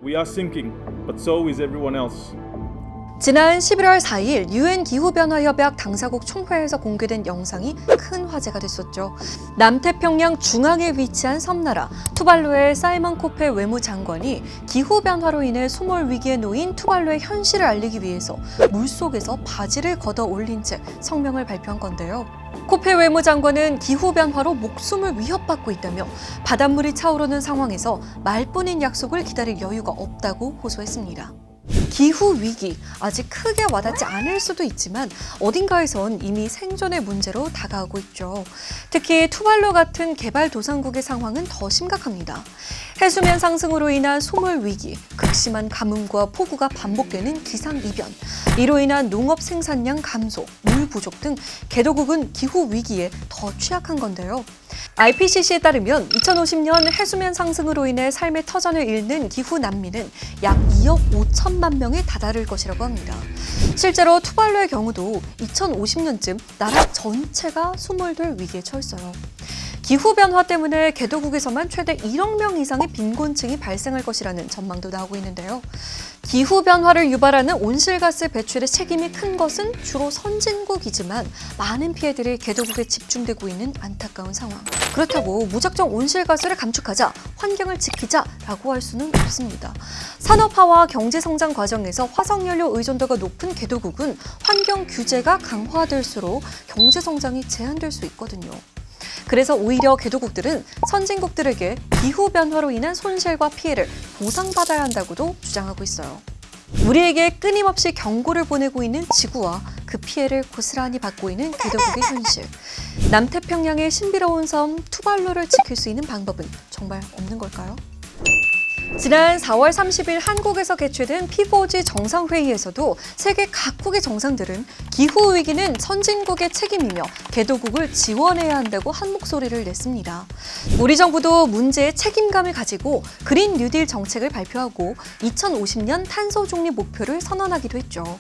We are sinking, but so is everyone else. 지난 11월 4일 유엔 기후변화협약 당사국 총회에서 공개된 영상이 큰 화제가 됐었죠. 남태평양 중앙에 위치한 섬나라 투발루의 사이먼 코페 외무장관이 기후변화로 인해 수몰 위기에 놓인 투발루의 현실을 알리기 위해서 물속에서 바지를 걷어 올린 채 성명을 발표한 건데요. 코페 외무장관은 기후변화로 목숨을 위협받고 있다며 바닷물이 차오르는 상황에서 말뿐인 약속을 기다릴 여유가 없다고 호소했습니다. 기후위기, 아직 크게 와닿지 않을 수도 있지만 어딘가에선 이미 생존의 문제로 다가오고 있죠. 특히 투발루 같은 개발도상국의 상황은 더 심각합니다. 해수면 상승으로 인한 수몰 위기, 극심한 가뭄과 폭우가 반복되는 기상이변, 이로 인한 농업 생산량 감소, 물 부족 등 개도국은 기후위기에 더 취약한 건데요. IPCC에 따르면 2050년 해수면 상승으로 인해 삶의 터전을 잃는 기후 난민은 약 2억 5천만 명에 다다를 것이라고 합니다. 실제로 투발루의 경우도 2050년쯤 나라 전체가 수몰될 위기에 처했어요. 기후변화 때문에 개도국에서만 최대 1억 명 이상의 빈곤층이 발생할 것이라는 전망도 나오고 있는데요. 기후변화를 유발하는 온실가스 배출의 책임이 큰 것은 주로 선진국이지만 많은 피해들이 개도국에 집중되고 있는 안타까운 상황. 그렇다고 무작정 온실가스를 감축하자, 환경을 지키자라고 할 수는 없습니다. 산업화와 경제성장 과정에서 화석연료 의존도가 높은 개도국은 환경 규제가 강화될수록 경제성장이 제한될 수 있거든요. 그래서 오히려 개도국들은 선진국들에게 기후변화로 인한 손실과 피해를 보상받아야 한다고도 주장하고 있어요. 우리에게 끊임없이 경고를 보내고 있는 지구와 그 피해를 고스란히 받고 있는 개도국의 현실. 남태평양의 신비로운 섬 투발루를 지킬 수 있는 방법은 정말 없는 걸까요? 지난 4월 30일 한국에서 개최된 P4G 정상회의에서도 세계 각국의 정상들은 기후위기는 선진국의 책임이며 개도국을 지원해야 한다고 한 목소리를 냈습니다. 우리 정부도 문제에 책임감을 가지고 그린 뉴딜 정책을 발표하고 2050년 탄소 중립 목표를 선언하기도 했죠.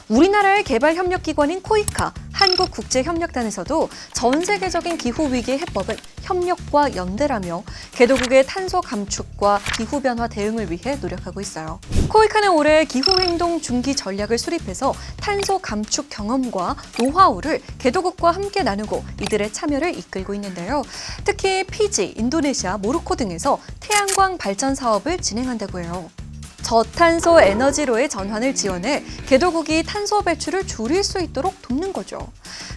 우리나라의 개발협력기관인 코이카, 한국국제협력단에서도 전 세계적인 기후위기의 해법은 협력과 연대라며 개도국의 탄소 감축과 기후변화 대응을 위해 노력하고 있어요. 코이카는 올해 기후행동 중기 전략을 수립해서 탄소 감축 경험과 노하우를 개도국과 함께 나누고 이들의 참여를 이끌고 있는데요. 특히 피지, 인도네시아, 모로코 등에서 태양광 발전 사업을 진행한다고 해요. 저탄소 에너지로의 전환을 지원해 개도국이 탄소 배출을 줄일 수 있도록 돕는 거죠.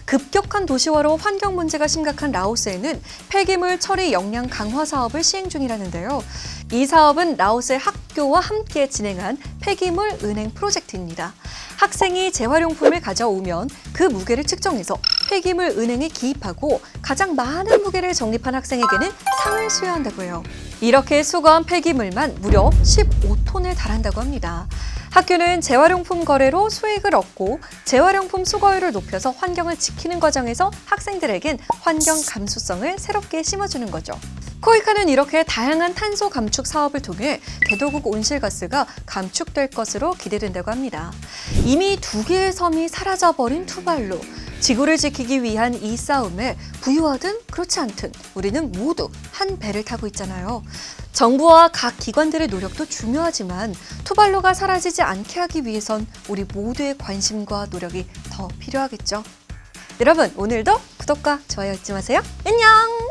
급격한 도시화로 환경 문제가 심각한 라오스에는 폐기물 처리 역량 강화 사업을 시행 중이라는데요. 이 사업은 라오스의 학교와 함께 진행한 폐기물 은행 프로젝트입니다. 학생이 재활용품을 가져오면 그 무게를 측정해서 폐기물 은행에 기입하고 가장 많은 무게를 적립한 학생에게는 상을 수여한다고 해요. 이렇게 수거한 폐기물만 무려 15톤에 달한다고 합니다. 학교는 재활용품 거래로 수익을 얻고 재활용품 수거율을 높여서 환경을 지키는 과정에서 학생들에겐 환경 감수성을 새롭게 심어주는 거죠. 코이카는 이렇게 다양한 탄소 감축 사업을 통해 개도국 온실가스가 감축될 것으로 기대된다고 합니다. 이미 2개의 섬이 사라져버린 투발루. 지구를 지키기 위한 이 싸움에 부유하든 그렇지 않든 우리는 모두 한 배를 타고 있잖아요. 정부와 각 기관들의 노력도 중요하지만 투발루가 사라지지 않게 하기 위해선 우리 모두의 관심과 노력이 더 필요하겠죠. 여러분, 오늘도 구독과 좋아요 잊지 마세요. 안녕!